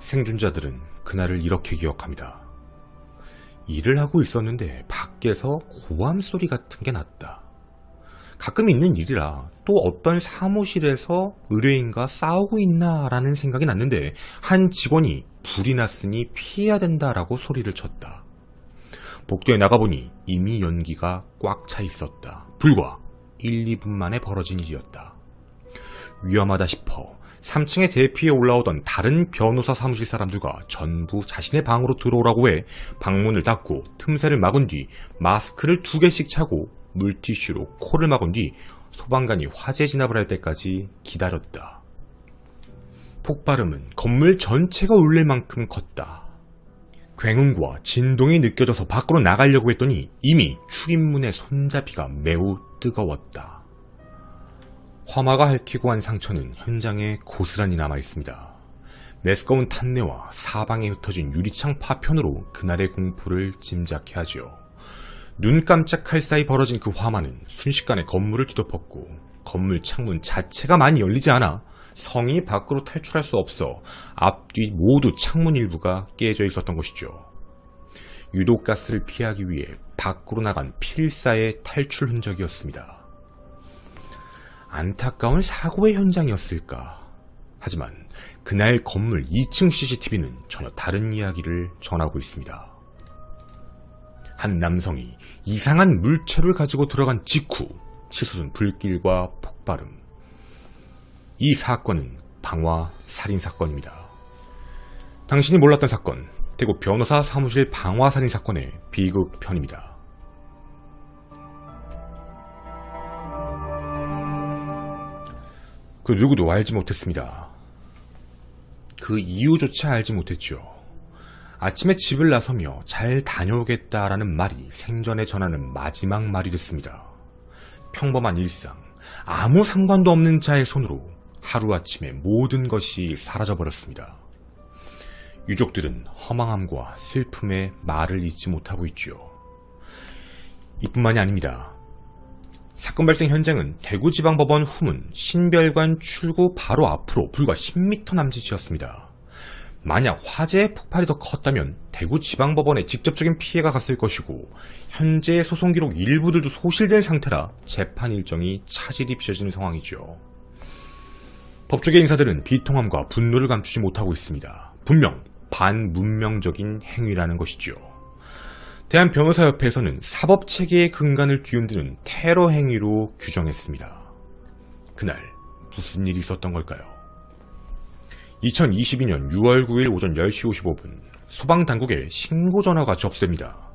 생존자들은 그날을 이렇게 기억합니다. 일을 하고 있었는데 밖에서 고함 소리 같은 게 났다. 가끔 있는 일이라 또 어떤 사무실에서 의뢰인과 싸우고 있나 라는 생각이 났는데 한 직원이 불이 났으니 피해야 된다라고 소리를 쳤다. 복도에 나가보니 이미 연기가 꽉 차 있었다. 불과 1, 2분 만에 벌어진 일이었다. 위험하다 싶어 3층에 대피해 올라오던 다른 변호사 사무실 사람들과 전부 자신의 방으로 들어오라고 해 방문을 닫고 틈새를 막은 뒤 마스크를 2개씩 차고 물티슈로 코를 막은 뒤 소방관이 화재 진압을 할 때까지 기다렸다. 폭발음은 건물 전체가 울릴 만큼 컸다. 굉음과 진동이 느껴져서 밖으로 나가려고 했더니 이미 출입문의 손잡이가 매우 뜨거웠다. 화마가 핥히고 한 상처는 현장에 고스란히 남아있습니다. 메스꺼운 탄내와 사방에 흩어진 유리창 파편으로 그날의 공포를 짐작해 하지요. 눈 깜짝할 사이 벌어진 그 화마는 순식간에 건물을 뒤덮었고 건물 창문 자체가 많이 열리지 않아 성이 밖으로 탈출할 수 없어 앞뒤 모두 창문 일부가 깨져 있었던 것이죠. 유독가스를 피하기 위해 밖으로 나간 필사의 탈출 흔적이었습니다. 안타까운 사고의 현장이었을까? 하지만 그날 건물 2층 CCTV는 전혀 다른 이야기를 전하고 있습니다. 한 남성이 이상한 물체를 가지고 들어간 직후 치솟은 불길과 폭발음. 이 사건은 방화 살인사건입니다. 당신이 몰랐던 사건, 대구 변호사 사무실 방화 살인사건의 비극편입니다. 그 누구도 알지 못했습니다. 그 이유조차 알지 못했죠. 아침에 집을 나서며 잘 다녀오겠다라는 말이 생전에 전하는 마지막 말이 됐습니다. 평범한 일상, 아무 상관도 없는 자의 손으로 하루아침에 모든 것이 사라져버렸습니다. 유족들은 허망함과 슬픔에 말을 잇지 못하고 있죠. 이뿐만이 아닙니다. 사건 발생 현장은 대구지방법원 후문 신별관 출구 바로 앞으로 불과 10m 남짓이었습니다. 만약 화재의 폭발이 더 컸다면 대구지방법원에 직접적인 피해가 갔을 것이고 현재 소송 기록 일부들도 소실된 상태라 재판 일정이 차질이 빚어지는 상황이죠. 법조계 인사들은 비통함과 분노를 감추지 못하고 있습니다. 분명 반문명적인 행위라는 것이죠. 대한변호사협회에서는 사법체계의 근간을 뒤흔드는 테러 행위로 규정했습니다. 그날 무슨 일이 있었던 걸까요? 2022년 6월 9일 오전 10시 55분 소방당국에 신고전화가 접수됩니다.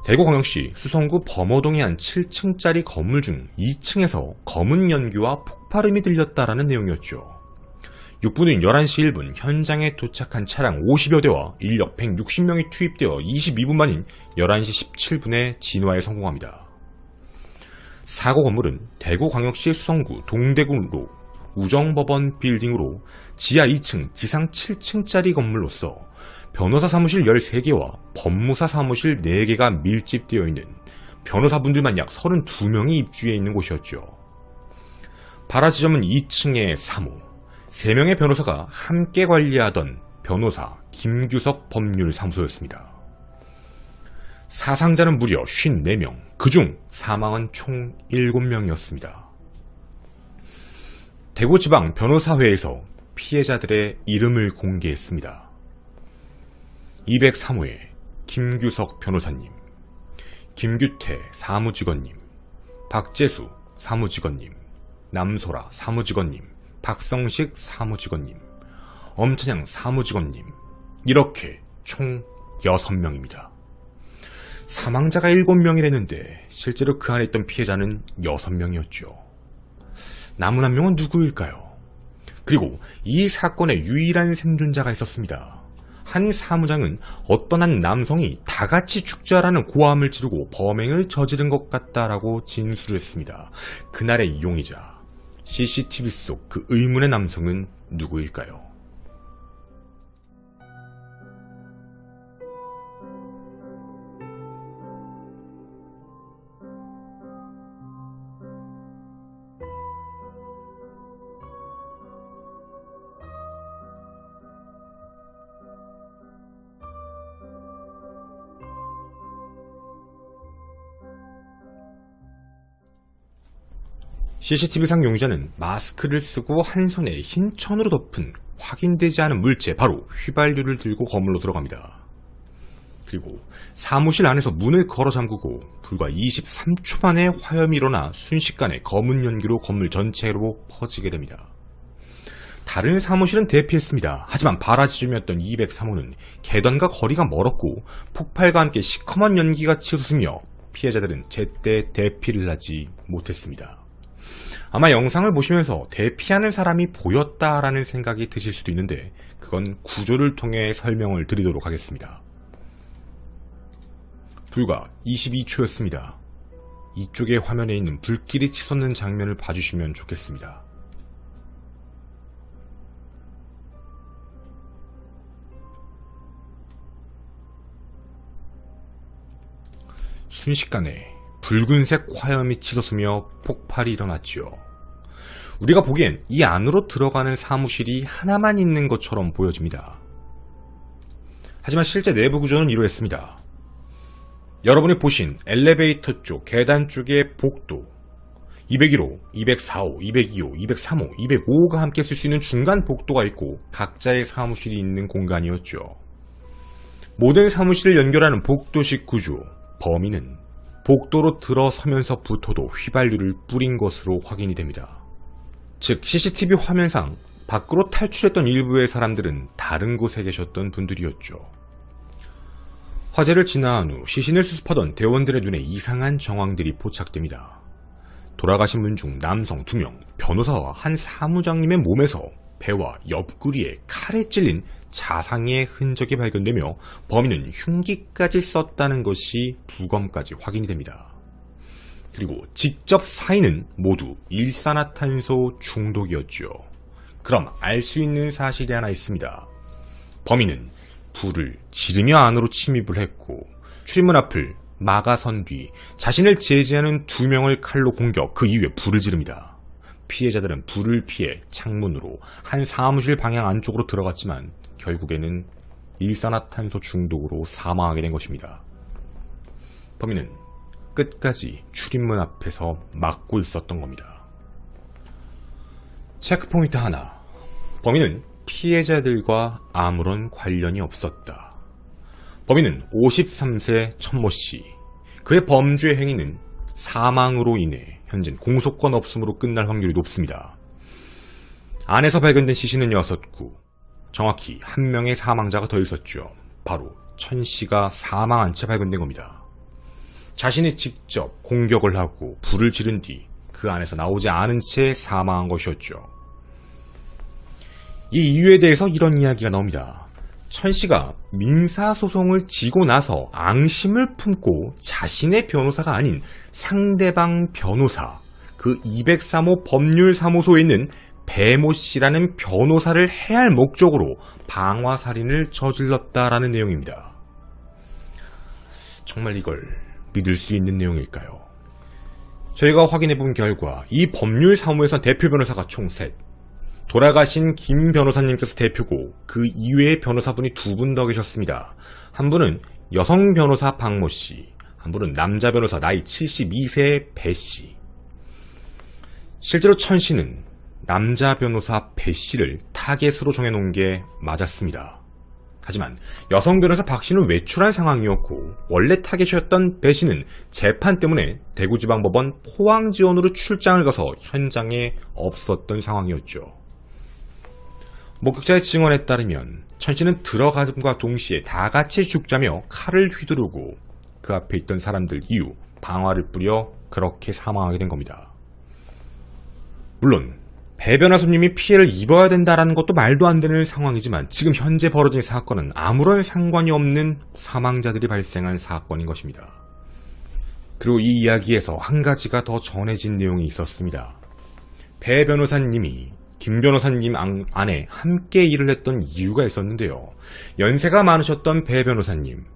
대구광역시 수성구 범어동의 한 7층짜리 건물 중 2층에서 검은 연기와 폭발음이 들렸다라는 내용이었죠. 6분 후인 11시 1분 현장에 도착한 차량 50여 대와 인력 160명이 투입되어 22분 만인 11시 17분에 진화에 성공합니다. 사고 건물은 대구광역시 수성구 동대구로 우정법원 빌딩으로 지하 2층, 지상 7층짜리 건물로서 변호사 사무실 13개와 법무사 사무실 4개가 밀집되어 있는 변호사분들만 약 32명이 입주해 있는 곳이었죠. 발화 지점은 2층의 사무, 3명의 변호사가 함께 관리하던 변호사 김규석 법률사무소였습니다. 사상자는 무려 54명, 그중 사망은 총 7명이었습니다. 대구지방 변호사회에서 피해자들의 이름을 공개했습니다. 203호의 김규석 변호사님, 김규태 사무직원님, 박재수 사무직원님, 남소라 사무직원님, 박성식 사무직원님, 엄찬양 사무직원님, 이렇게 총 6명입니다. 사망자가 7명이랬는데 실제로 그 안에 있던 피해자는 6명이었죠. 남은 한 명은 누구일까요? 그리고 이 사건의 유일한 생존자가 있었습니다. 한 사무장은 어떤 한 남성이 다같이 죽자라는 고함을 지르고 범행을 저지른 것 같다라고 진술을 했습니다. 그날의 이용이자 CCTV 속 그 의문의 남성은 누구일까요? CCTV상 용의자는 마스크를 쓰고 한 손에 흰 천으로 덮은 확인되지 않은 물체, 바로 휘발유를 들고 건물로 들어갑니다. 그리고 사무실 안에서 문을 걸어 잠그고 불과 23초 만에 화염이 일어나 순식간에 검은 연기로 건물 전체로 퍼지게 됩니다. 다른 사무실은 대피했습니다. 하지만 바라지점이었던 203호는 계단과 거리가 멀었고 폭발과 함께 시커먼 연기가 치솟으며 피해자들은 제때 대피를 하지 못했습니다. 아마 영상을 보시면서 대피하는 사람이 보였다라는 생각이 드실 수도 있는데 그건 구조를 통해 설명을 드리도록 하겠습니다. 불과 22초였습니다. 이쪽의 화면에 있는 불길이 치솟는 장면을 봐주시면 좋겠습니다. 순식간에 붉은색 화염이 치솟으며 폭발이 일어났죠. 우리가 보기엔 이 안으로 들어가는 사무실이 하나만 있는 것처럼 보여집니다. 하지만 실제 내부 구조는 이러했습니다. 여러분이 보신 엘리베이터 쪽, 계단 쪽의 복도, 201호, 204호, 202호, 203호, 205호가 함께 쓸 수 있는 중간 복도가 있고 각자의 사무실이 있는 공간이었죠. 모든 사무실을 연결하는 복도식 구조, 범인은 복도로 들어서면서부터도 휘발유를 뿌린 것으로 확인이 됩니다. 즉 CCTV 화면상 밖으로 탈출했던 일부의 사람들은 다른 곳에 계셨던 분들이었죠. 화재를 진화한 후 시신을 수습하던 대원들의 눈에 이상한 정황들이 포착됩니다. 돌아가신 분 중 남성 2명, 변호사와 한 사무장님의 몸에서 배와 옆구리에 칼에 찔린 자상의 흔적이 발견되며 범인은 흉기까지 썼다는 것이 부검까지 확인이 됩니다. 그리고 직접 사인은 모두 일산화탄소 중독이었죠. 그럼 알 수 있는 사실이 하나 있습니다. 범인은 불을 지르며 안으로 침입을 했고 출입문 앞을 막아선 뒤 자신을 제지하는 2명을 칼로 공격, 그 이후에 불을 지릅니다. 피해자들은 불을 피해 창문으로 한 사무실 방향 안쪽으로 들어갔지만 결국에는 일산화탄소 중독으로 사망하게 된 것입니다. 범인은 끝까지 출입문 앞에서 막고 있었던 겁니다. 체크포인트 하나. 범인은 피해자들과 아무런 관련이 없었다. 범인은 53세 천모씨. 그의 범죄 행위는 사망으로 인해 현재 공소권 없음으로 끝날 확률이 높습니다. 안에서 발견된 시신은 6구. 정확히 1명의 사망자가 더 있었죠. 바로 천씨가 사망한 채 발견된 겁니다. 자신이 직접 공격을 하고 불을 지른 뒤 그 안에서 나오지 않은 채 사망한 것이었죠. 이 이유에 대해서 이런 이야기가 나옵니다. 천씨가 민사소송을 지고 나서 앙심을 품고 자신의 변호사가 아닌 상대방 변호사, 그 203호 법률사무소에 있는 배모씨라는 변호사를 해할 목적으로 방화살인을 저질렀다라는 내용입니다. 정말 이걸 믿을 수 있는 내용일까요? 저희가 확인해본 결과 이 법률사무에선 대표 변호사가 총 셋, 돌아가신 김 변호사님께서 대표고 그 이외의 변호사분이 2분 더 계셨습니다. 한 분은 여성 변호사 박모씨, 한 분은 남자 변호사 나이 72세의 배씨. 실제로 천씨는 남자 변호사 배씨를 타겟으로 정해놓은 게 맞았습니다. 하지만 여성 변호사 박씨는 외출한 상황이었고 원래 타겟이었던 배씨는 재판 때문에 대구지방법원 포항지원으로 출장을 가서 현장에 없었던 상황이었죠. 목격자의 증언에 따르면 천씨는 들어감과 동시에 다 같이 죽자며 칼을 휘두르고 그 앞에 있던 사람들 이후 방화를 뿌려 그렇게 사망하게 된 겁니다. 물론 배 변호사님이 피해를 입어야 된다는 것도 말도 안 되는 상황이지만 지금 현재 벌어진 사건은 아무런 상관이 없는 사망자들이 발생한 사건인 것입니다. 그리고 이 이야기에서 한 가지가 더 전해진 내용이 있었습니다. 배 변호사님이 김 변호사님 안에 함께 일을 했던 이유가 있었는데요. 연세가 많으셨던 배 변호사님,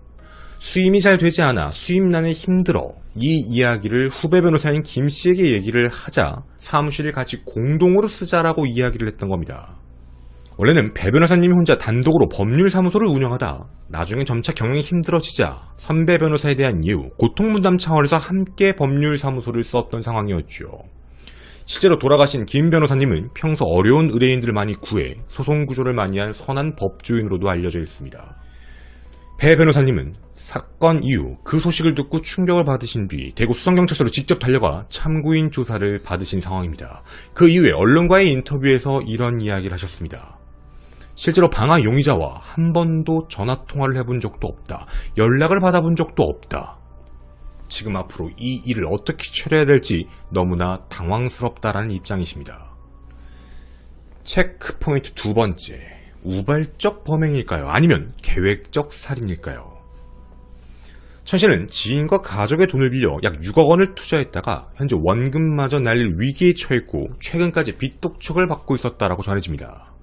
수임이 잘 되지 않아 수임난에 힘들어 이 이야기를 후배 변호사인 김 씨에게 얘기를 하자 사무실을 같이 공동으로 쓰자라고 이야기를 했던 겁니다. 원래는 배 변호사님이 혼자 단독으로 법률사무소를 운영하다 나중에 점차 경영이 힘들어지자 선배 변호사에 대한 이유, 고통분담 차원에서 함께 법률사무소를 썼던 상황이었죠. 실제로 돌아가신 김 변호사님은 평소 어려운 의뢰인들을 많이 구해 소송 구조를 많이 한 선한 법조인으로도 알려져 있습니다. 배 변호사님은 사건 이후 그 소식을 듣고 충격을 받으신 뒤 대구 수성경찰서로 직접 달려가 참고인 조사를 받으신 상황입니다. 그 이후에 언론과의 인터뷰에서 이런 이야기를 하셨습니다. 실제로 방화 용의자와 한 번도 전화통화를 해본 적도 없다. 연락을 받아본 적도 없다. 지금 앞으로 이 일을 어떻게 처리해야 될지 너무나 당황스럽다라는 입장이십니다. 체크 포인트 두 번째, 우발적 범행일까요? 아니면 계획적 살인일까요? 천 씨는 지인과 가족의 돈을 빌려 약 6억 원을 투자했다가 현재 원금마저 날릴 위기에 처했고 최근까지 빚독촉을 받고 있었다라고 전해집니다.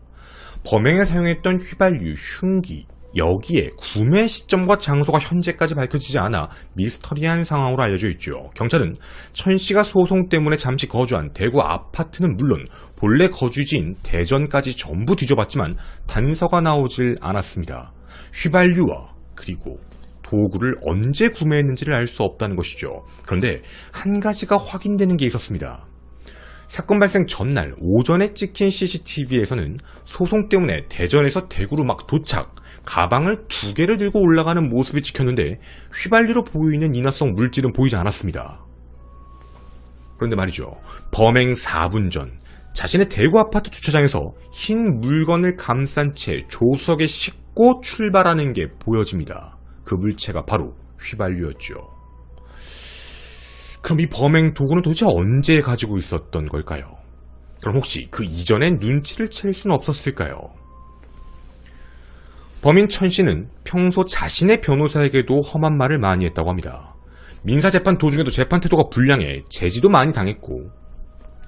범행에 사용했던 휘발유, 흉기, 여기에 구매 시점과 장소가 현재까지 밝혀지지 않아 미스터리한 상황으로 알려져 있죠. 경찰은 천 씨가 소송 때문에 잠시 거주한 대구 아파트는 물론 본래 거주지인 대전까지 전부 뒤져봤지만 단서가 나오질 않았습니다. 휘발유와 그리고 도구를 언제 구매했는지를 알 수 없다는 것이죠. 그런데 한 가지가 확인되는 게 있었습니다. 사건 발생 전날 오전에 찍힌 CCTV에서는 소송 때문에 대전에서 대구로 막 도착, 가방을 2개를 들고 올라가는 모습이 찍혔는데 휘발유로 보이는 인화성 물질은 보이지 않았습니다. 그런데 말이죠. 범행 4분 전 자신의 대구 아파트 주차장에서 흰 물건을 감싼 채 조수석에 싣고 출발하는 게 보여집니다. 그 물체가 바로 휘발유였죠. 그럼 이 범행 도구는 도대체 언제 가지고 있었던 걸까요? 그럼 혹시 그 이전엔 눈치를 챌 수는 없었을까요? 범인 천 씨는 평소 자신의 변호사에게도 험한 말을 많이 했다고 합니다. 민사재판 도중에도 재판 태도가 불량해 제지도 많이 당했고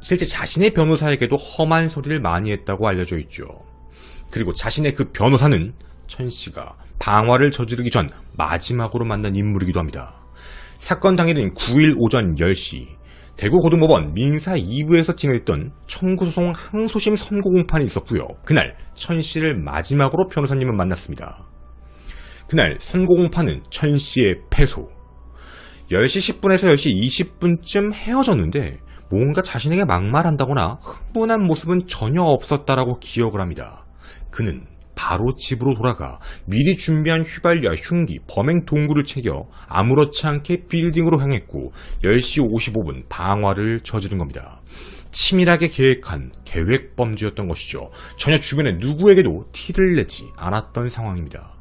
실제 자신의 변호사에게도 험한 소리를 많이 했다고 알려져 있죠. 그리고 자신의 그 변호사는 천 씨가 방화를 저지르기 전 마지막으로 만난 인물이기도 합니다. 사건 당일인 9일 오전 10시 대구고등법원 민사 2부에서 진행했던 청구소송 항소심 선고 공판이 있었고요. 그날 천 씨를 마지막으로 변호사님은 만났습니다. 그날 선고 공판은 천 씨의 패소. 10시 10분에서 10시 20분쯤 헤어졌는데 뭔가 자신에게 막말한다거나 흥분한 모습은 전혀 없었다라고 기억을 합니다. 그는 바로 집으로 돌아가 미리 준비한 휘발유와 흉기, 범행 동구를 챙겨 아무렇지 않게 빌딩으로 향했고 10시 55분 방화를 저지른 겁니다. 치밀하게 계획한 계획범죄였던 것이죠. 전혀 주변에 누구에게도 티를 내지 않았던 상황입니다.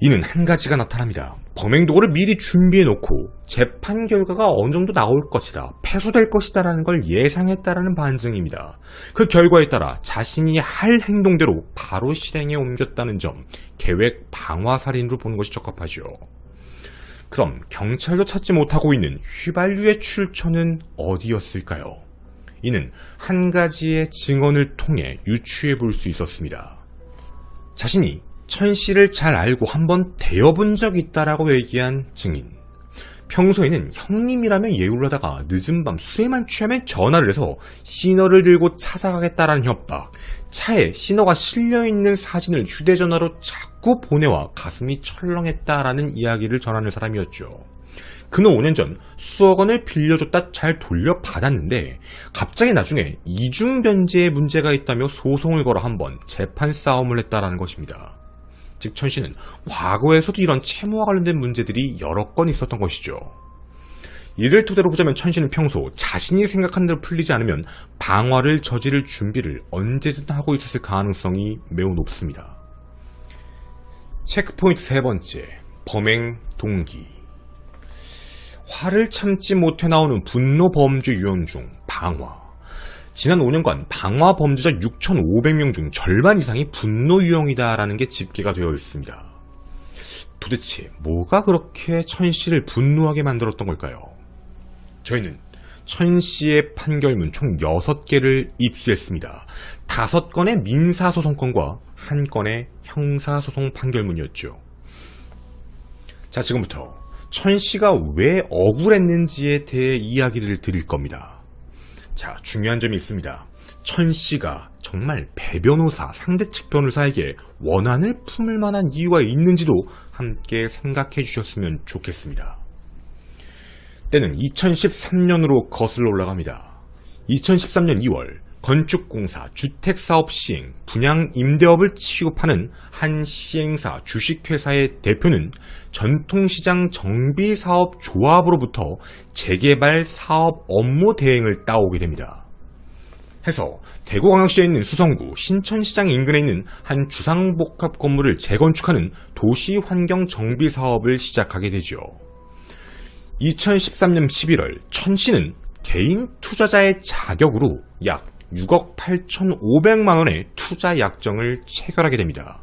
이는 한 가지가 나타납니다. 범행 도구를 미리 준비해놓고 재판 결과가 어느 정도 나올 것이다, 패소될 것이다 라는 걸 예상했다라는 반증입니다. 그 결과에 따라 자신이 할 행동대로 바로 실행에 옮겼다는 점, 계획 방화살인으로 보는 것이 적합하죠. 그럼 경찰도 찾지 못하고 있는 휘발유의 출처는 어디였을까요? 이는 한 가지의 증언을 통해 유추해 볼 수 있었습니다. 자신이 천 씨를 잘 알고 한번 대여본 적이 있다라고 얘기한 증인. 평소에는 형님이라며 예우를 하다가 늦은 밤 술에만 취하면 전화를 해서 시너를 들고 찾아가겠다라는 협박, 차에 시너가 실려있는 사진을 휴대전화로 자꾸 보내와 가슴이 철렁했다라는 이야기를 전하는 사람이었죠. 그는 5년 전 수억 원을 빌려줬다 잘 돌려받았는데 갑자기 나중에 이중변제에 문제가 있다며 소송을 걸어 한번 재판 싸움을 했다라는 것입니다. 즉 천 씨는 과거에서도 이런 채무와 관련된 문제들이 여러 건 있었던 것이죠. 이를 토대로 보자면 천 씨는 평소 자신이 생각한 대로 풀리지 않으면 방화를 저지를 준비를 언제든 하고 있었을 가능성이 매우 높습니다. 체크포인트 세 번째, 범행 동기. 화를 참지 못해 나오는 분노 범죄 유형 중 방화. 지난 5년간 방화 범죄자 6,500명 중 절반 이상이 분노 유형이다라는 게 집계가 되어 있습니다. 도대체 뭐가 그렇게 천 씨를 분노하게 만들었던 걸까요? 저희는 천 씨의 판결문 총 6개를 입수했습니다. 5건의 민사소송건과 1건의 형사소송 판결문이었죠. 자, 지금부터 천 씨가 왜 억울했는지에 대해 이야기를 드릴 겁니다. 자, 중요한 점이 있습니다. 천 씨가 정말 배 변호사, 상대 측 변호사에게 원한을 품을 만한 이유가 있는지도 함께 생각해 주셨으면 좋겠습니다. 때는 2013년으로 거슬러 올라갑니다. 2013년 2월 건축공사, 주택사업 시행, 분양 임대업을 취급하는 한 시행사 주식회사의 대표는 전통시장 정비사업 조합으로부터 재개발 사업 업무 대행을 따오게 됩니다. 해서 대구광역시에 있는 수성구 신천시장 인근에 있는 한 주상복합 건물을 재건축하는 도시환경정비사업을 시작하게 되죠. 2013년 11월 천씨는 개인 투자자의 자격으로 약 6억 8,500만원의 투자 약정을 체결하게 됩니다.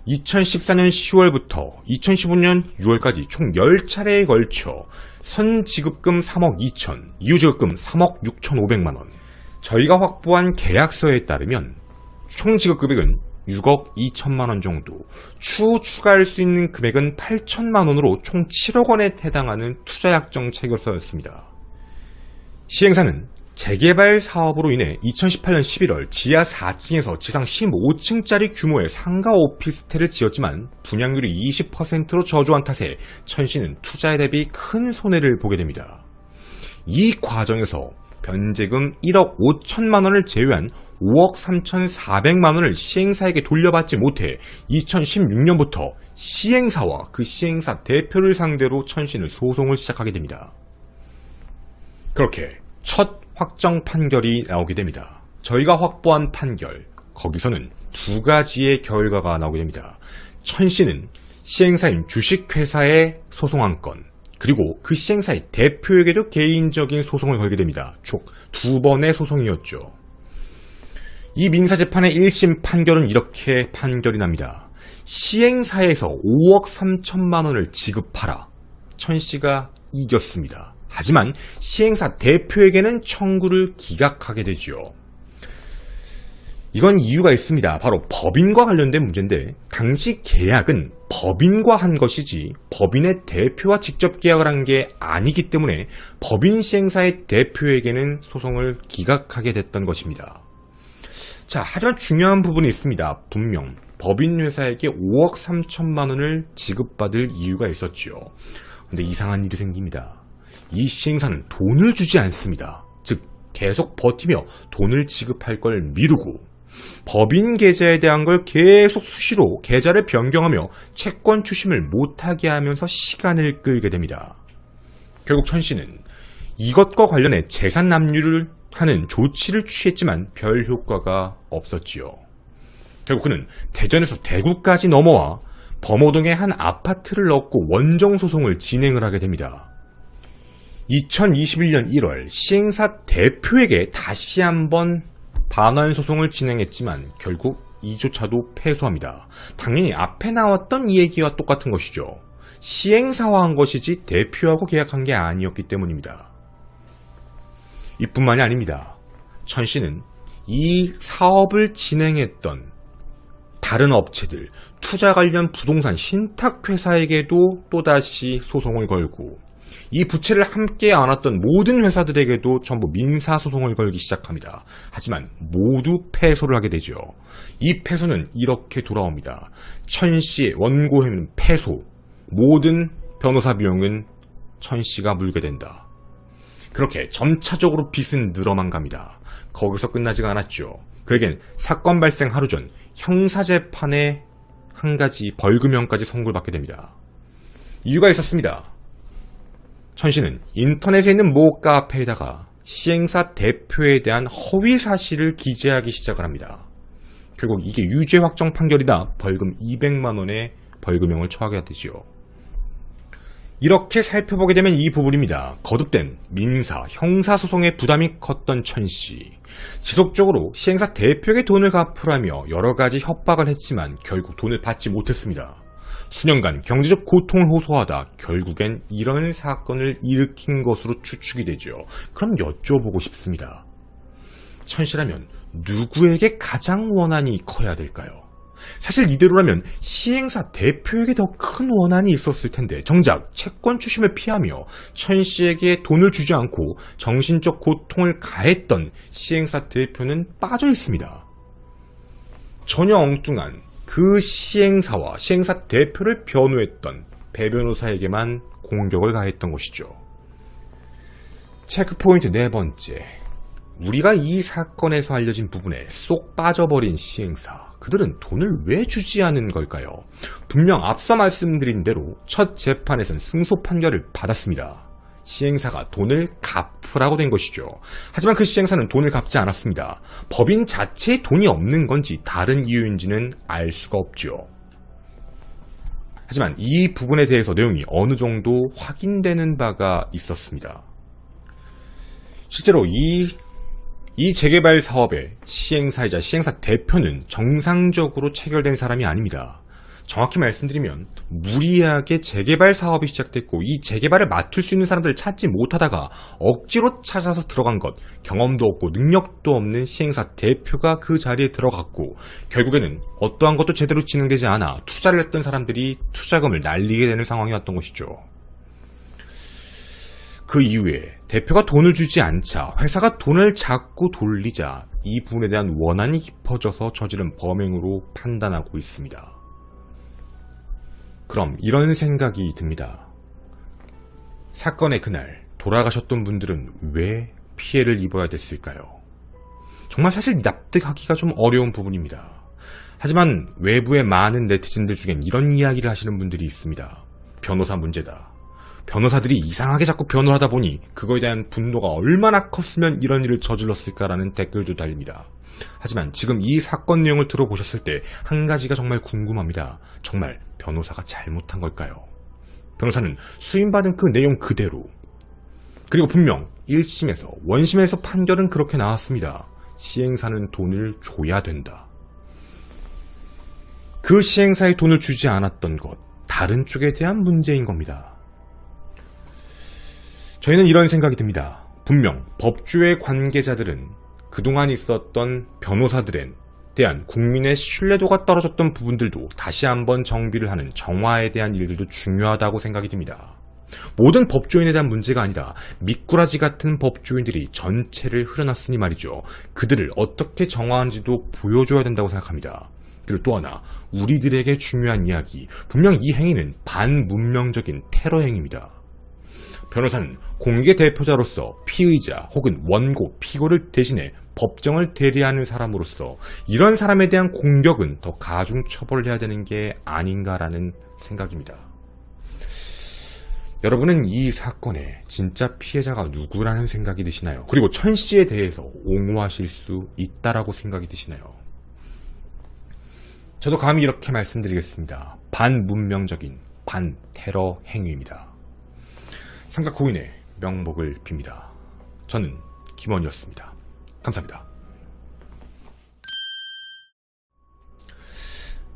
2014년 10월부터 2015년 6월까지 총 10차례에 걸쳐 선지급금 3억 2천, 이후지급금 3억 6,500만원. 저희가 확보한 계약서에 따르면 총 지급금액은 6억 2천만원 정도, 추후 추가할 수 있는 금액은 8천만원으로 총 7억 원에 해당하는 투자약정 체결서였습니다. 시행사는 재개발 사업으로 인해 2018년 11월 지하 4층에서 지상 15층짜리 규모의 상가 오피스텔을 지었지만 분양률이 20%로 저조한 탓에 천씨는 투자에 대비 큰 손해를 보게 됩니다. 이 과정에서 변제금 1억 5천만원을 제외한 5억 3,400만원을 시행사에게 돌려받지 못해 2016년부터 시행사와 그 시행사 대표를 상대로 천씨는 소송을 시작하게 됩니다. 그렇게 첫 확정 판결이 나오게 됩니다. 저희가 확보한 판결, 거기서는 두 가지의 결과가 나오게 됩니다. 천씨는 시행사인 주식회사에 소송한 건, 그리고 그 시행사의 대표에게도 개인적인 소송을 걸게 됩니다. 총 2번의 소송이었죠. 이 민사재판의 1심 판결은 이렇게 판결이 납니다. 시행사에서 5억 3천만원을 지급하라. 천씨가 이겼습니다. 하지만 시행사 대표에게는 청구를 기각하게 되죠. 이건 이유가 있습니다. 바로 법인과 관련된 문제인데, 당시 계약은 법인과 한 것이지 법인의 대표와 직접 계약을 한 게 아니기 때문에 법인 시행사의 대표에게는 소송을 기각하게 됐던 것입니다. 자, 하지만 중요한 부분이 있습니다. 분명 법인 회사에게 5억 3천만 원을 지급받을 이유가 있었죠. 근데 이상한 일이 생깁니다. 이 시행사는 돈을 주지 않습니다. 즉 계속 버티며 돈을 지급할 걸 미루고 법인 계좌에 대한 걸 계속 수시로 계좌를 변경하며 채권 추심을 못하게 하면서 시간을 끌게 됩니다. 결국 천씨는 이것과 관련해 재산 남유를 하는 조치를 취했지만 별 효과가 없었지요. 결국 그는 대전에서 대구까지 넘어와 범호동의 한 아파트를 얻고 원정소송을 진행을 하게 됩니다. 2021년 1월 시행사 대표에게 다시 한번 반환소송을 진행했지만 결국 이조차도 패소합니다. 당연히 앞에 나왔던 이 얘기와 똑같은 것이죠. 시행사와 한 것이지 대표하고 계약한 게 아니었기 때문입니다. 이뿐만이 아닙니다. 천씨는 이 사업을 진행했던 다른 업체들, 투자 관련 부동산 신탁회사에게도 또다시 소송을 걸고 이 부채를 함께 안았던 모든 회사들에게도 전부 민사소송을 걸기 시작합니다. 하지만 모두 패소를 하게 되죠. 이 패소는 이렇게 돌아옵니다. 천씨의 원고행은 패소, 모든 변호사 비용은 천씨가 물게 된다. 그렇게 점차적으로 빚은 늘어만 갑니다. 거기서 끝나지가 않았죠. 그에겐 사건 발생 하루 전 형사재판에 한 가지 벌금형까지 선고를 받게 됩니다. 이유가 있었습니다. 천씨는 인터넷에 있는 모 카페에다가 시행사 대표에 대한 허위 사실을 기재하기 시작을 합니다. 결국 이게 유죄 확정 판결이다 벌금 200만원의 벌금형을 처하게 되지요. 이렇게 살펴보게 되면 이 부분입니다. 거듭된 민사, 형사소송의 부담이 컸던 천씨. 지속적으로 시행사 대표에게 돈을 갚으라며 여러가지 협박을 했지만 결국 돈을 받지 못했습니다. 수년간 경제적 고통을 호소하다 결국엔 이런 사건을 일으킨 것으로 추측이 되죠. 그럼 여쭤보고 싶습니다. 천씨라면 누구에게 가장 원한이 커야 될까요? 사실 이대로라면 시행사 대표에게 더 큰 원한이 있었을 텐데 정작 채권 추심을 피하며 천씨에게 돈을 주지 않고 정신적 고통을 가했던 시행사 대표는 빠져 있습니다. 전혀 엉뚱한 그 시행사와 시행사 대표를 변호했던 배 변호사에게만 공격을 가했던 것이죠. 체크포인트 네 번째, 우리가 이 사건에서 알려진 부분에 쏙 빠져버린 시행사, 그들은 돈을 왜 주지 않은 걸까요? 분명 앞서 말씀드린 대로 첫 재판에선 승소 판결을 받았습니다. 시행사가 돈을 갚으라고 된 것이죠. 하지만 그 시행사는 돈을 갚지 않았습니다. 법인 자체에 돈이 없는 건지 다른 이유인지는 알 수가 없죠. 하지만 이 부분에 대해서 내용이 어느 정도 확인되는 바가 있었습니다. 실제로 이 재개발 사업의 시행사이자 시행사 대표는 정상적으로 체결된 사람이 아닙니다. 정확히 말씀드리면 무리하게 재개발 사업이 시작됐고 이 재개발을 맡을 수 있는 사람들을 찾지 못하다가 억지로 찾아서 들어간 것, 경험도 없고 능력도 없는 시행사 대표가 그 자리에 들어갔고 결국에는 어떠한 것도 제대로 진행되지 않아 투자를 했던 사람들이 투자금을 날리게 되는 상황이 왔던 것이죠. 그 이후에 대표가 돈을 주지 않자 회사가 돈을 자꾸 돌리자 이 부분에 대한 원한이 깊어져서 저지른 범행으로 판단하고 있습니다. 그럼 이런 생각이 듭니다. 사건의 그날 돌아가셨던 분들은 왜 피해를 입어야 됐을까요? 정말 사실 납득하기가 좀 어려운 부분입니다. 하지만 외부의 많은 네티즌들 중엔 이런 이야기를 하시는 분들이 있습니다. 변호사 문제다. 변호사들이 이상하게 자꾸 변호를 하다 보니 그거에 대한 분노가 얼마나 컸으면 이런 일을 저질렀을까라는 댓글도 달립니다. 하지만 지금 이 사건 내용을 들어보셨을 때 한 가지가 정말 궁금합니다. 정말 변호사가 잘못한 걸까요? 변호사는 수임받은 그 내용 그대로, 그리고 분명 1심에서 원심에서 판결은 그렇게 나왔습니다. 시행사는 돈을 줘야 된다. 그 시행사에 돈을 주지 않았던 것, 다른 쪽에 대한 문제인 겁니다. 저희는 이런 생각이 듭니다. 분명 법조의 관계자들은 그동안 있었던 변호사들에 대한 국민의 신뢰도가 떨어졌던 부분들도 다시 한번 정비를 하는 정화에 대한 일들도 중요하다고 생각이 듭니다. 모든 법조인에 대한 문제가 아니라 미꾸라지 같은 법조인들이 전체를 흐려놨으니 말이죠. 그들을 어떻게 정화하는지도 보여줘야 된다고 생각합니다. 그리고 또 하나, 우리들에게 중요한 이야기, 분명 이 행위는 반문명적인 테러 행위입니다. 변호사는 공개 대표자로서 피의자 혹은 원고, 피고를 대신해 법정을 대리하는 사람으로서 이런 사람에 대한 공격은 더 가중 처벌을 해야 되는 게 아닌가라는 생각입니다. 여러분은 이 사건의 진짜 피해자가 누구라는 생각이 드시나요? 그리고 천 씨에 대해서 옹호하실 수 있다라고 생각이 드시나요? 저도 감히 이렇게 말씀드리겠습니다. 반문명적인 반테러 행위입니다. 삼각 고인의 명복을 빕니다. 저는 김원이었습니다. 감사합니다.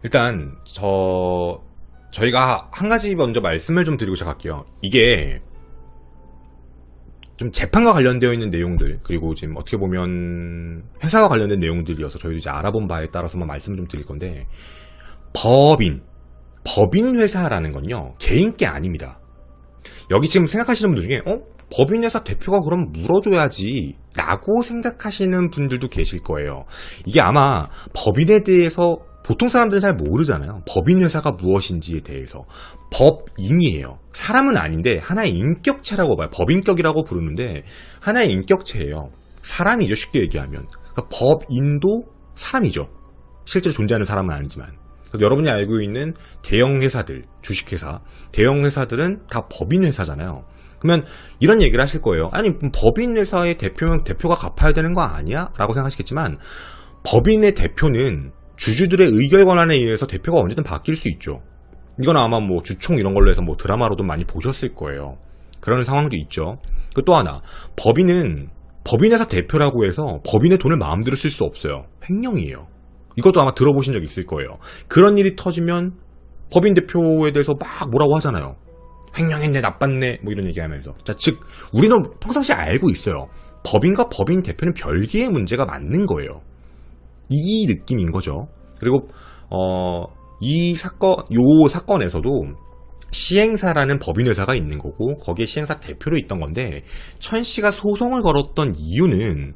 일단 저희가 한 가지 먼저 말씀을 좀 드리고 시작할게요. 이게 좀 재판과 관련되어 있는 내용들, 그리고 지금 어떻게 보면 회사와 관련된 내용들이어서 저희도 이제 알아본 바에 따라서만 말씀을 좀 드릴 건데, 법인 회사라는 건요 개인 게 아닙니다. 여기 지금 생각하시는 분들 중에 법인회사 대표가 그럼 물어줘야지 라고 생각하시는 분들도 계실 거예요. 이게 아마 법인에 대해서 보통 사람들은 잘 모르잖아요. 법인회사가 무엇인지에 대해서. 법인이에요. 사람은 아닌데 하나의 인격체라고 봐요. 법인격이라고 부르는데 하나의 인격체예요. 사람이죠, 쉽게 얘기하면. 그러니까 법인도 사람이죠. 실제로 존재하는 사람은 아니지만. 여러분이 알고 있는 대형 회사들, 주식회사, 대형 회사들은 다 법인 회사잖아요. 그러면 이런 얘기를 하실 거예요. 아니, 법인 회사의 대표면 대표가 갚아야 되는 거 아니야? 라고 생각하시겠지만, 법인의 대표는 주주들의 의결 권한에 의해서 대표가 언제든 바뀔 수 있죠. 이건 아마 뭐 주총 이런 걸로 해서 뭐 드라마로도 많이 보셨을 거예요. 그런 상황도 있죠. 그 또 하나, 법인은 법인회사 대표라고 해서 법인의 돈을 마음대로 쓸 수 없어요. 횡령이에요. 이것도 아마 들어보신 적 있을 거예요. 그런 일이 터지면 법인 대표에 대해서 막 뭐라고 하잖아요. 횡령했네, 나빴네, 뭐 이런 얘기하면서. 자, 즉 우리는 평상시에 알고 있어요. 법인과 법인 대표는 별개의 문제가 맞는 거예요. 이 느낌인 거죠. 그리고 이 사건에서도 시행사라는 법인회사가 있는 거고 거기에 시행사 대표로 있던 건데, 천 씨가 소송을 걸었던 이유는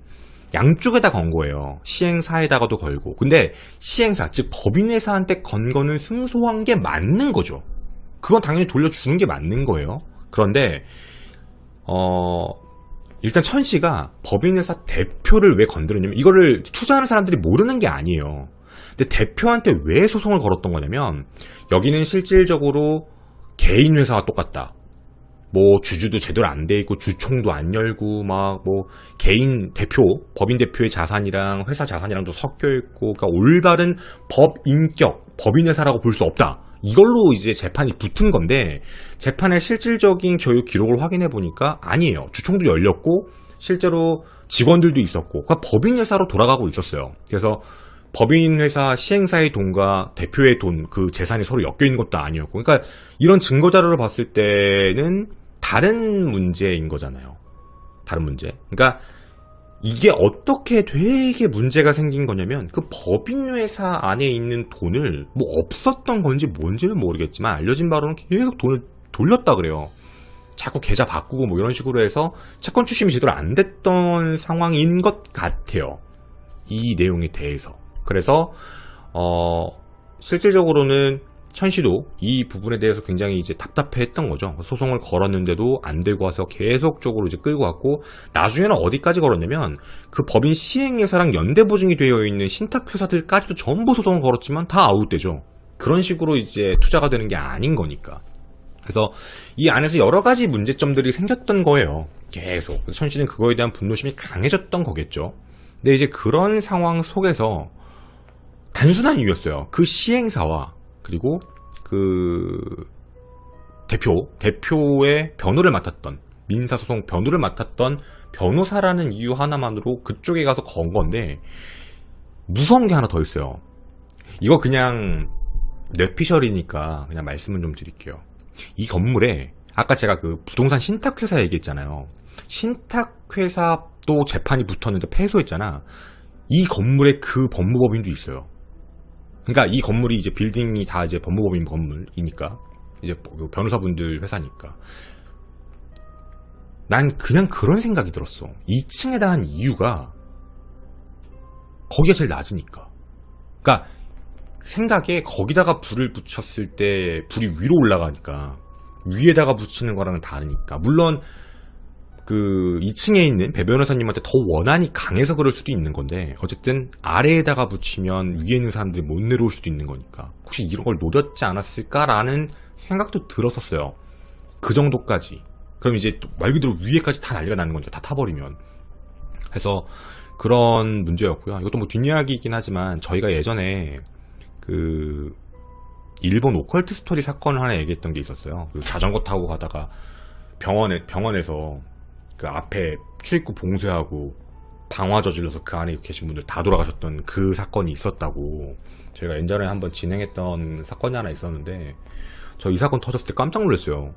양쪽에다 건 거예요. 시행사에다가도 걸고. 근데 시행사, 즉 법인회사한테 건 거는 승소한 게 맞는 거죠. 그건 당연히 돌려주는 게 맞는 거예요. 그런데 일단 천씨가 법인회사 대표를 왜 건드렸냐면 이거를 투자하는 사람들이 모르는 게 아니에요. 근데 대표한테 왜 소송을 걸었던 거냐면 여기는 실질적으로 개인 회사와 똑같다. 뭐 주주도 제대로 안 돼 있고 주총도 안 열고 막 뭐 개인 대표, 법인 대표의 자산이랑 회사 자산이랑도 섞여 있고 그러니까 올바른 법인격 법인 회사라고 볼 수 없다. 이걸로 이제 재판이 붙은 건데 재판의 실질적인 교육 기록을 확인해 보니까 아니에요. 주총도 열렸고 실제로 직원들도 있었고 그러니까 법인 회사로 돌아가고 있었어요. 그래서 법인 회사 시행사의 돈과 대표의 돈 그 재산이 서로 엮여 있는 것도 아니었고 그러니까 이런 증거 자료를 봤을 때는 다른 문제인 거잖아요. 다른 문제. 그러니까 이게 어떻게 되게 문제가 생긴 거냐면 그 법인 회사 안에 있는 돈을 뭐 없었던 건지 뭔지는 모르겠지만 알려진 바로는 계속 돈을 돌렸다 그래요. 자꾸 계좌 바꾸고 뭐 이런 식으로 해서 채권 추심이 제대로 안 됐던 상황인 것 같아요. 이 내용에 대해서. 그래서 실질적으로는 천씨도 이 부분에 대해서 굉장히 이제 답답해했던 거죠. 소송을 걸었는데도 안 되고 와서 계속적으로 이제 끌고 왔고 나중에는 어디까지 걸었냐면 그 법인 시행회사랑 연대 보증이 되어 있는 신탁회사들까지도 전부 소송을 걸었지만 다 아웃되죠. 그런 식으로 이제 투자가 되는 게 아닌 거니까. 그래서 이 안에서 여러 가지 문제점들이 생겼던 거예요. 계속. 그래서 천씨는 그거에 대한 분노심이 강해졌던 거겠죠. 근데 이제 그런 상황 속에서 단순한 이유였어요. 그 시행사와 그리고 그 대표의 변호를 맡았던 민사소송 변호를 맡았던 변호사라는 이유 하나만으로 그쪽에 가서 건 건데 무서운 게 하나 더 있어요. 이거 그냥 뇌피셜이니까 그냥 말씀을 좀 드릴게요. 이 건물에 아까 제가 그 부동산 신탁회사 얘기했잖아요. 신탁회사도 재판이 붙었는데 패소했잖아. 이 건물에 그 법무법인도 있어요. 그러니까 이 건물이 이제 빌딩이 다 이제 법무법인 건물이니까 이제 변호사분들 회사니까 난 그냥 그런 생각이 들었어. 2층에다 한 이유가 거기가 제일 낮으니까. 그러니까 생각에 거기다가 불을 붙였을 때 불이 위로 올라가니까 위에다가 붙이는 거랑은 다르니까. 물론 그 2층에 있는 배 변호사님한테 더 원한이 강해서 그럴 수도 있는 건데 어쨌든 아래에다가 붙이면 위에 있는 사람들이 못 내려올 수도 있는 거니까 혹시 이런 걸 노렸지 않았을까라는 생각도 들었었어요. 그 정도까지. 그럼 이제 말 그대로 위에까지 다 난리가 나는 거니까 다 타버리면. 그래서 그런 문제였고요. 이것도 뭐 뒷이야기이긴 하지만 저희가 예전에 그 일본 오컬트 스토리 사건을 하나 얘기했던 게 있었어요. 그 자전거 타고 가다가 병원에서 그 앞에 출입구 봉쇄하고 방화 저질러서 그 안에 계신 분들 다 돌아가셨던 그 사건이 있었다고 저희가 예전에 한번 진행했던 사건이 하나 있었는데 저 이 사건 터졌을 때 깜짝 놀랐어요.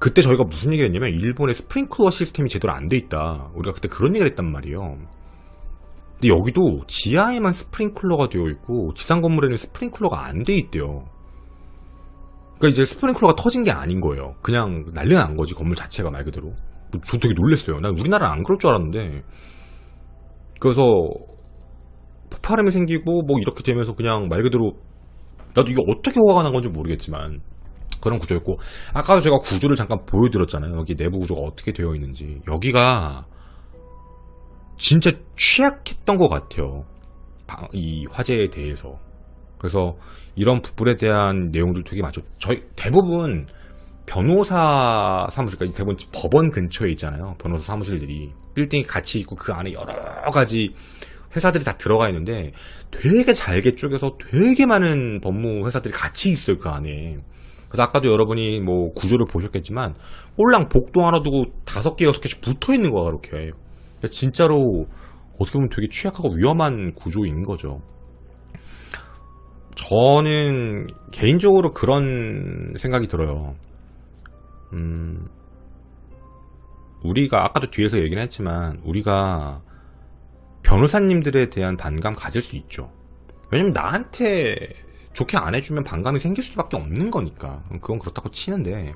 그때 저희가 무슨 얘기를 했냐면 일본의 스프링클러 시스템이 제대로 안 돼 있다. 우리가 그때 그런 얘기를 했단 말이에요. 근데 여기도 지하에만 스프링클러가 되어 있고 지상 건물에는 스프링클러가 안 돼 있대요. 그러니까 이제 스프링클러가 터진 게 아닌 거예요. 그냥 난리가 난 거지 건물 자체가 말 그대로. 저 되게 놀랐어요. 난 우리나라는 안 그럴 줄 알았는데. 그래서 폭발음이 생기고 뭐 이렇게 되면서 그냥 말 그대로 나도 이게 어떻게 허가가 난 건지 모르겠지만 그런 구조였고 아까도 제가 구조를 잠깐 보여드렸잖아요. 여기 내부 구조가 어떻게 되어 있는지. 여기가 진짜 취약했던 것 같아요. 이 화재에 대해서. 그래서 이런 부분에 대한 내용들 되게 많죠. 저희 대부분 변호사 사무실, 그러니까 대부분 법원 근처에 있잖아요. 변호사 사무실들이 빌딩이 같이 있고 그 안에 여러 가지 회사들이 다 들어가 있는데 되게 잘게 쪼개서 되게 많은 법무 회사들이 같이 있어요. 그 안에. 그래서 아까도 여러분이 뭐 구조를 보셨겠지만 꼴랑 복도 하나 두고 5개, 6개씩 붙어 있는 거야. 그렇게. 진짜로 어떻게 보면 되게 취약하고 위험한 구조인 거죠. 저는 개인적으로 그런 생각이 들어요. 우리가 아까도 뒤에서 얘기는 했지만 우리가 변호사님들에 대한 반감 가질 수 있죠. 왜냐면 나한테 좋게 안 해주면 반감이 생길 수밖에 없는 거니까. 그건 그렇다고 치는데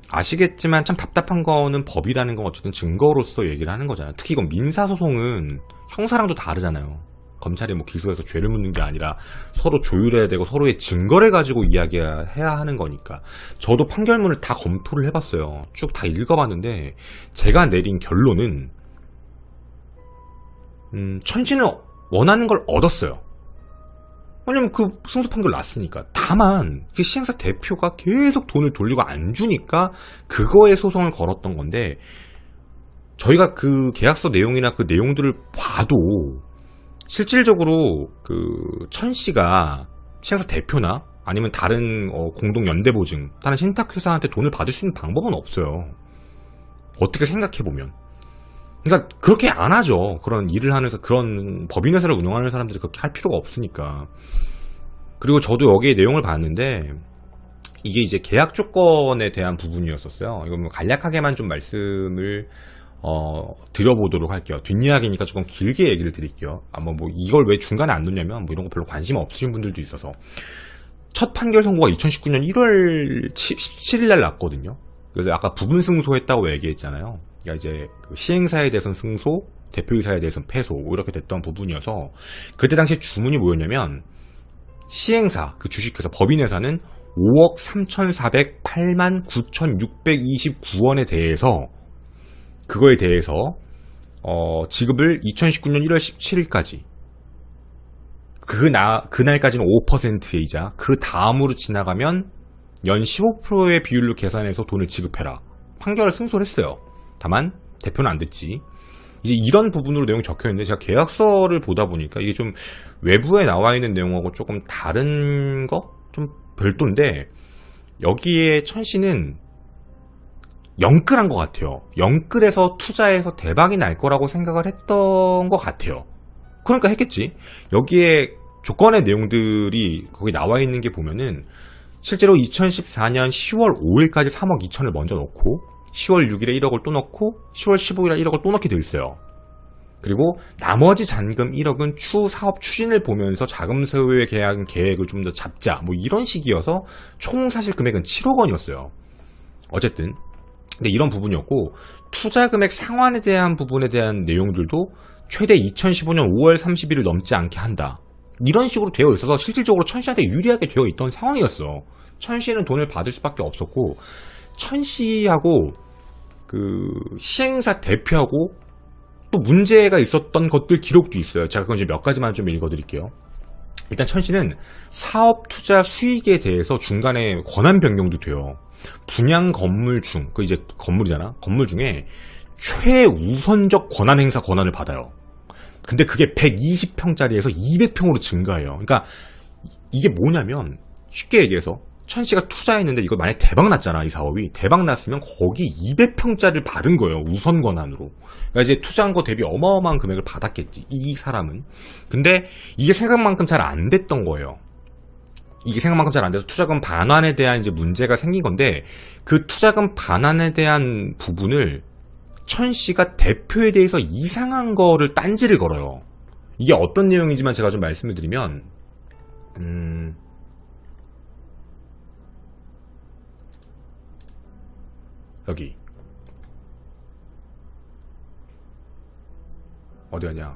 아시겠지만 참 답답한 거는 법이라는 건 어쨌든 증거로서 얘기를 하는 거잖아요. 특히 이건 민사소송은 형사랑도 다르잖아요. 검찰이 뭐 기소해서 죄를 묻는 게 아니라 서로 조율해야 되고 서로의 증거를 가지고 이야기해야 하는 거니까. 저도 판결문을 다 검토를 해봤어요. 쭉 다 읽어봤는데 제가 내린 결론은 천 씨는 원하는 걸 얻었어요. 왜냐면 그 승소 판결 났으니까. 다만 그 시행사 대표가 계속 돈을 돌리고 안 주니까 그거에 소송을 걸었던 건데, 저희가 그 계약서 내용이나 그 내용들을 봐도 실질적으로 그 천 씨가 시행사 대표나 아니면 다른 공동 연대 보증, 다른 신탁회사한테 돈을 받을 수 있는 방법은 없어요. 어떻게 생각해 보면. 그러니까 그렇게 안 하죠. 그런 일을 하는, 그런 법인회사를 운영하는 사람들이 그렇게 할 필요가 없으니까. 그리고 저도 여기에 내용을 봤는데 이게 이제 계약 조건에 대한 부분이었었어요. 이건 뭐 간략하게만 좀 말씀을 드려보도록 할게요. 뒷이야기니까 조금 길게 얘기를 드릴게요. 아마 뭐 이걸 왜 중간에 안 넣냐면 뭐 이런 거 별로 관심 없으신 분들도 있어서. 첫 판결 선고가 2019년 1월 17일 날 났거든요. 그래서 아까 부분 승소했다고 얘기했잖아요. 그러니까 이제 시행사에 대해서는 승소, 대표이사에 대해서는 패소, 이렇게 됐던 부분이어서 그때 당시 주문이 뭐였냐면, 시행사, 그 주식회사, 법인회사는 5억 3,408만 9,629원에 대해서, 그거에 대해서 지급을 2019년 1월 17일까지, 그날까지는 5%이자, 그 다음으로 지나가면 연 15%의 비율로 계산해서 돈을 지급해라. 판결을 승소를 했어요. 다만 대표는 안 됐지. 이제 이런 부분으로 내용이 적혀있는데, 제가 계약서를 보다 보니까 이게 좀 외부에 나와 있는 내용하고 조금 다른 거? 좀 별도인데, 여기에 천 씨는 영끌한 것 같아요. 영끌해서 투자해서 대박이 날 거라고 생각을 했던 것 같아요. 그러니까 했겠지. 여기에 조건의 내용들이 거기 나와 있는 게 보면은 실제로 2014년 10월 5일까지 3억 2천을 먼저 넣고 10월 6일에 1억을 또 넣고 10월 15일에 1억을 또 넣게 돼 있어요. 그리고 나머지 잔금 1억은 추후 사업 추진을 보면서 자금 소유의 계획을 좀 더 잡자, 뭐 이런 식이어서 총 사실 금액은 7억 원이었어요. 어쨌든 근데 이런 부분이었고, 투자 금액 상환에 대한 부분에 대한 내용들도 최대 2015년 5월 30일을 넘지 않게 한다, 이런 식으로 되어 있어서 실질적으로 천 씨한테 유리하게 되어 있던 상황이었어. 천 씨는 돈을 받을 수밖에 없었고, 천 씨하고 그 시행사 대표하고 또 문제가 있었던 것들 기록도 있어요. 제가 그건 이제 몇 가지만 좀 읽어드릴게요. 일단 천 씨는 사업 투자 수익에 대해서 중간에 권한 변경도 돼요. 분양 건물 중, 그 이제 건물이잖아. 건물 중에 최우선적 권한 행사 권한을 받아요. 근데 그게 120평짜리에서 200평으로 증가해요. 그러니까 이게 뭐냐면, 쉽게 얘기해서 천 씨가 투자했는데 이거 만약에 대박 났잖아. 이 사업이 대박 났으면 거기 200평짜리를 받은 거예요. 우선 권한으로. 그러니까 이제 투자한 거 대비 어마어마한 금액을 받았겠지, 이 사람은. 근데 이게 생각만큼 잘 안 됐던 거예요. 이게 생각만큼 잘 안 돼서 투자금 반환에 대한 이제 문제가 생긴 건데, 그 투자금 반환에 대한 부분을 천 씨가 대표에 대해서 이상한 거를 딴지를 걸어요. 이게 어떤 내용인지만 제가 좀 말씀을 드리면, 여기 어디 가냐,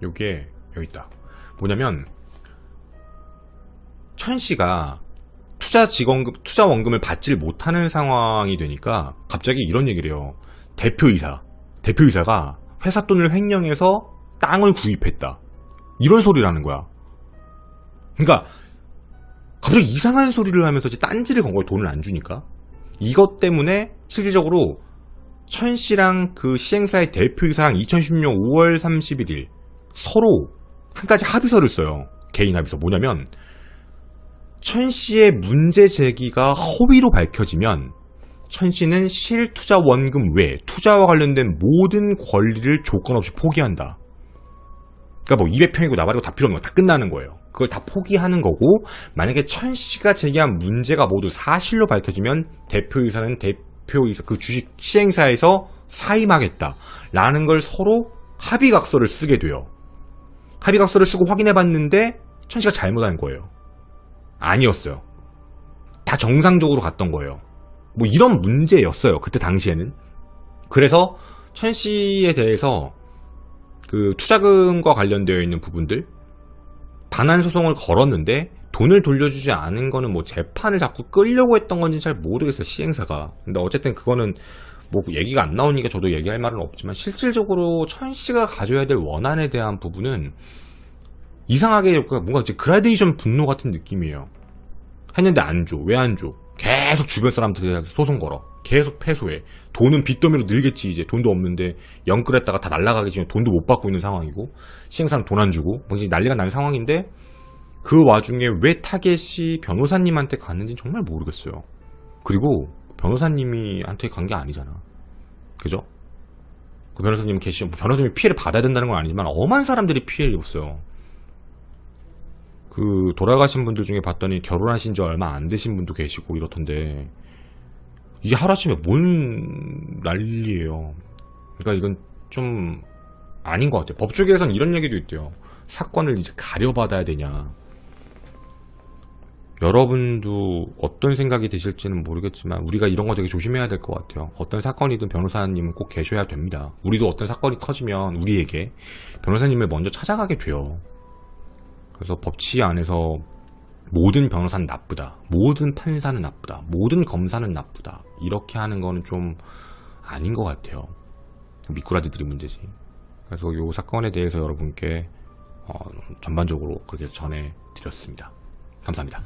요게 여기 있다. 뭐냐면 천 씨가 투자 원금을 받질 못하는 상황이 되니까 갑자기 이런 얘기를 해요. 대표이사가 회사 돈을 횡령해서 땅을 구입했다, 이런 소리를 하는 거야. 그러니까 갑자기 이상한 소리를 하면서 딴지를 건 거예요. 돈을 안 주니까. 이것 때문에 실질적으로 천 씨랑 그 시행사의 대표이사랑 2016년 5월 31일 서로 한 가지 합의서를 써요. 개인 합의서. 뭐냐면, 천 씨의 문제 제기가 허위로 밝혀지면 천 씨는 실투자 원금 외 투자와 관련된 모든 권리를 조건 없이 포기한다. 그러니까 뭐 200평이고 나발이고 다 필요 없는 거 다 끝나는 거예요. 그걸 다 포기하는 거고, 만약에 천 씨가 제기한 문제가 모두 사실로 밝혀지면 대표이사는 대표이사 그 주식 시행사에서 사임하겠다라는 걸 서로 합의각서를 쓰게 돼요. 합의각서를 쓰고 확인해봤는데 천 씨가 잘못한 거예요. 아니었어요. 다 정상적으로 갔던 거예요. 뭐 이런 문제였어요. 그때 당시에는. 그래서 천 씨에 대해서 그 투자금과 관련되어 있는 부분들 반환 소송을 걸었는데 돈을 돌려주지 않은 거는 뭐 재판을 자꾸 끌려고 했던 건지 잘 모르겠어요, 시행사가. 근데 어쨌든 그거는 뭐 얘기가 안 나오니까 저도 얘기할 말은 없지만, 실질적으로 천 씨가 가져야 될 원한에 대한 부분은 이상하게 뭔가 이제 그라데이션 분노 같은 느낌이에요. 했는데 안 줘. 왜 안 줘? 계속 주변 사람들한테 소송 걸어. 계속 패소해. 돈은 빚더미로 늘겠지. 이제 돈도 없는데 영끌했다가 다 날라가기 전에 돈도 못 받고 있는 상황이고, 시행사는 돈 안 주고 뭔지 난리가 난 상황인데, 그 와중에 왜 타겟이 변호사님한테 갔는지 정말 모르겠어요. 그리고 변호사님한테 간 게 아니잖아. 그죠? 그 변호사님 변호사님이 피해를 받아야 된다는 건 아니지만 엄한 사람들이 피해를 입었어요. 그 돌아가신 분들 중에 봤더니 결혼하신 지 얼마 안 되신 분도 계시고 이렇던데, 이게 하루아침에 뭔 난리예요. 그러니까 이건 좀 아닌 것 같아요. 법 쪽에서는 이런 얘기도 있대요. 사건을 이제 가려받아야 되냐. 여러분도 어떤 생각이 드실지는 모르겠지만 우리가 이런 거 되게 조심해야 될 것 같아요. 어떤 사건이든 변호사님은 꼭 계셔야 됩니다. 우리도 어떤 사건이 터지면 우리에게 변호사님을 먼저 찾아가게 돼요. 그래서 법치 안에서 모든 변호사는 나쁘다, 모든 판사는 나쁘다, 모든 검사는 나쁘다, 이렇게 하는 거는 좀 아닌 것 같아요. 미꾸라지들이 문제지. 그래서 이 사건에 대해서 여러분께 전반적으로 그렇게 전해드렸습니다. 감사합니다.